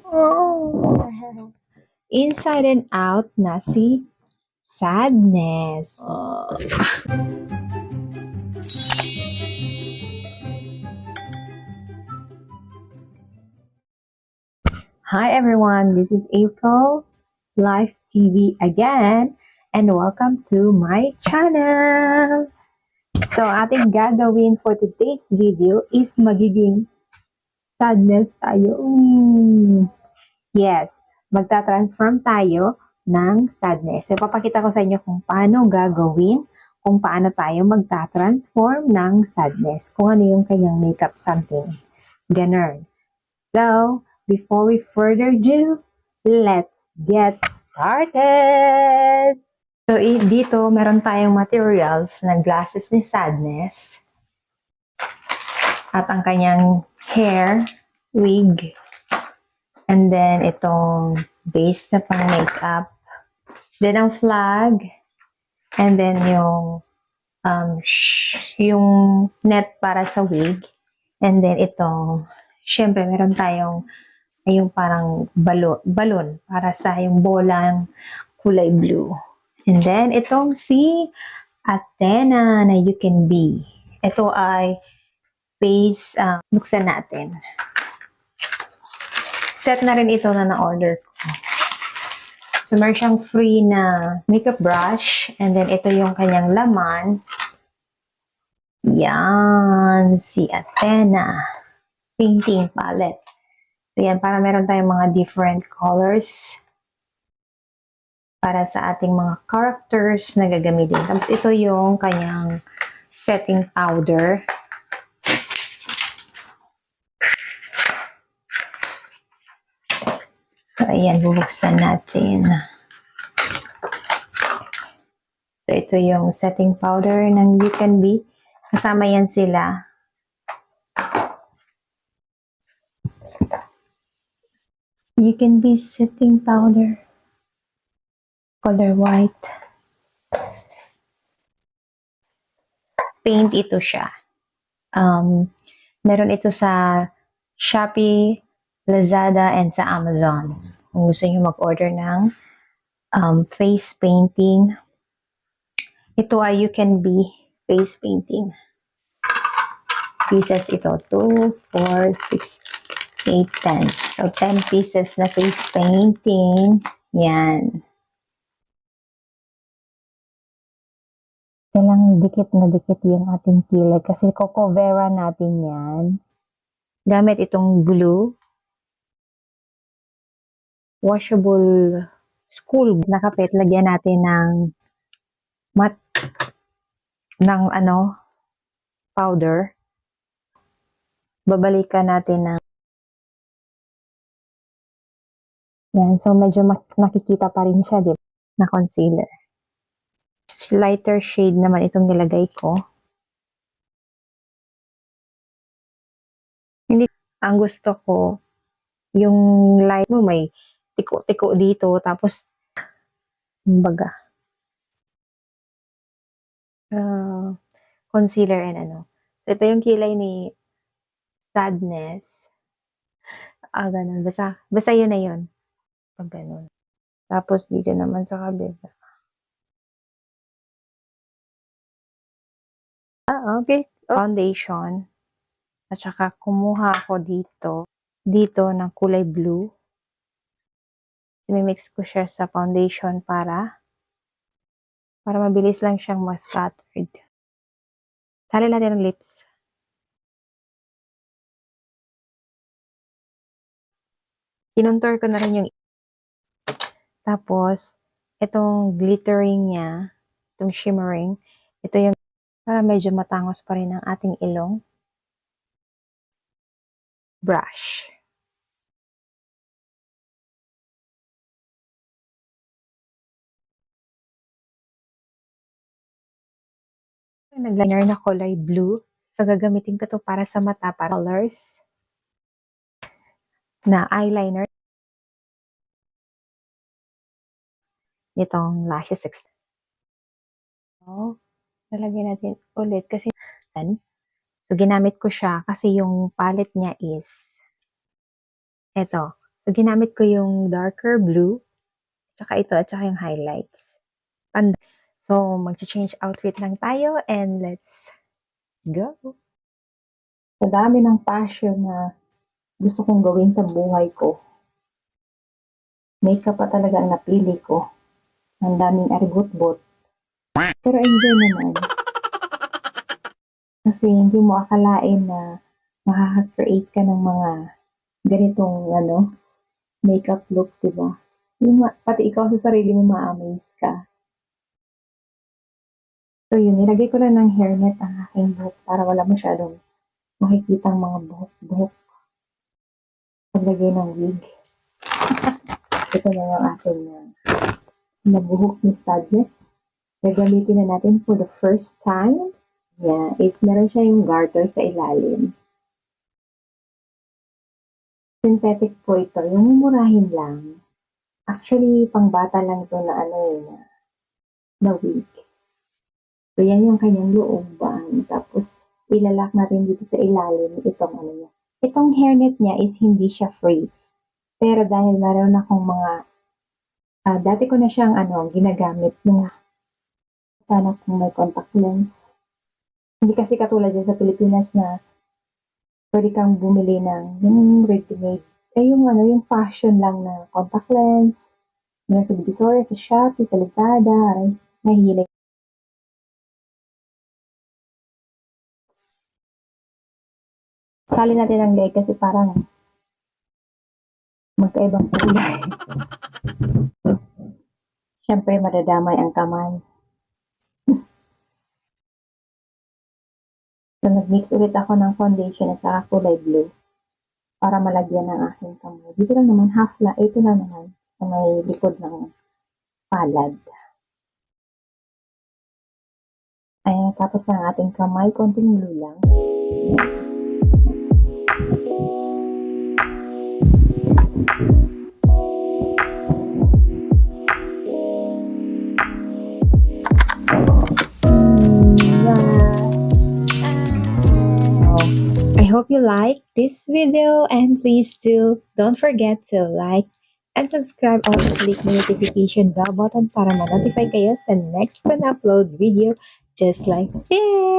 Oh. Inside and out na si Sadness. Oh. Hi everyone, this is April Live TV again and welcome to my channel. So ating gagawin for today's video is magiging sadness tayo. Yes, magta-transform tayo ng sadness. So papakita ko sa inyo kung paano gagawin, kung paano tayo magta-transform ng sadness, kung ano yung kanyang makeup something. Ganun. So, before we further ado, let's get started! So, dito, meron tayong materials na glasses ni Sadness at ang kanyang hair, wig, and then itong base na pang makeup, then ang flag, and then yung net para sa wig, and then itong, syempre, meron tayong yung parang balon para sa yung bolang kulay blue. And then, itong si Athena na You Can Be. Ito ay base, buksan natin. Set na rin ito na na-order ko. So, meron siyang free na makeup brush. And then, ito yung kanyang laman. Yan, si Athena. Painting palette. So, yan, para meron tayong mga different colors para sa ating mga characters na gagamitin. Tapos, ito yung kanyang setting powder. So, ayan, bubuksan natin. So, ito yung setting powder ng You Can Be. Kasama yan sila. You Can Be setting powder. Color white. Paint ito siya. Meron ito sa Shopee, Lazada, and sa Amazon. Kung gusto niyo mag-order ng face painting, ito ay You Can Be face painting. Pieces ito, 2, 4, 6, 8, 10. So, 10 pieces na face painting. Yan. Kailangan dikit na dikit yung ating kilay kasi cocoveran natin yan. Gamit itong glue. Washable school nakapit. Lagyan natin ng powder. Babalikan natin ng yan. So, medyo nakikita pa rin siya, diba? Na concealer. Lighter shade naman itong nilagay ko. Hindi, ang gusto ko, yung light mo may tiko-tiko dito, tapos, kumbaga, concealer and ano. So, ito yung kilay ni Sadness. Ganun. Basta yun na yun. Pag ganun. Tapos, dito naman sa kabila. Okay. Foundation. At saka, kumuha ako dito ng kulay blue. Mimix ko siya sa foundation para mabilis lang siyang ma-scattered. Tali natin ang lips. Kinontour ko na rin yung tapos, itong glittering niya, itong shimmering, ito yung para medyo matangos pa rin ang ating ilong. Brush. Nagliner na kulay blue. So, gagamitin ko to para sa mata, para colors na eyeliner. Nitong lashes extension. So, lalagyan natin ulit kasi So, ginamit ko siya kasi yung palette niya is eto. So, ginamit ko yung darker blue, tsaka ito, at tsaka yung highlights. So, mag-change outfit lang tayo and let's go! Sa dami ng passion na gusto kong gawin sa buhay ko, makeup pa talaga ang napili ko. Ang daming aribot-bot. Pero enjoy naman. Kasi hindi mo akalain na makaka-create ka ng mga ganitong makeup look, diba? Pati ikaw sa sarili mo ma-amaze ka. So yun, nilagay ko lang ng hairnet ang aking buhok para wala masyadong makikitang mga buhok-buhok. Paglagay ng wig. Ito na yung aking nabuhok ni Sadness. Gagamitin na natin for the first time. Yeah, meron siya yung garter sa ilalim. Synthetic po ito. Yung mumurahin lang. Actually, pangbata lang ito na wig. So, yan yung kanyang looban. Tapos, ilalak natin dito sa ilalim itong niya. Itong hairnet niya is hindi siya free. Pero dahil meron akong mga, dati ko na siyang ginagamit nung sana kung may contact lens. Hindi kasi katulad dyan sa Pilipinas na pwede kang bumili ng yung ready-made. Yung fashion lang na contact lens. Mula sa Divisoria, sa Shopee, sa Lazada. Ay, nahihilig. Sali natin ang leg kasi parang magkaibang kulay. Siyempre, madadamay ang kamay. So, nag-mix ulit ako ng foundation at saka kulay blue para malagyan ng aking kamay. Dito lang naman, ito lang naman sa may likod ng palad. Ayan, tapos ng ating kamay, konting blue lang. I hope you like this video and please don't forget to like and subscribe, also click the notification bell button para ma-notify kayo sa next ko na upload video just like this.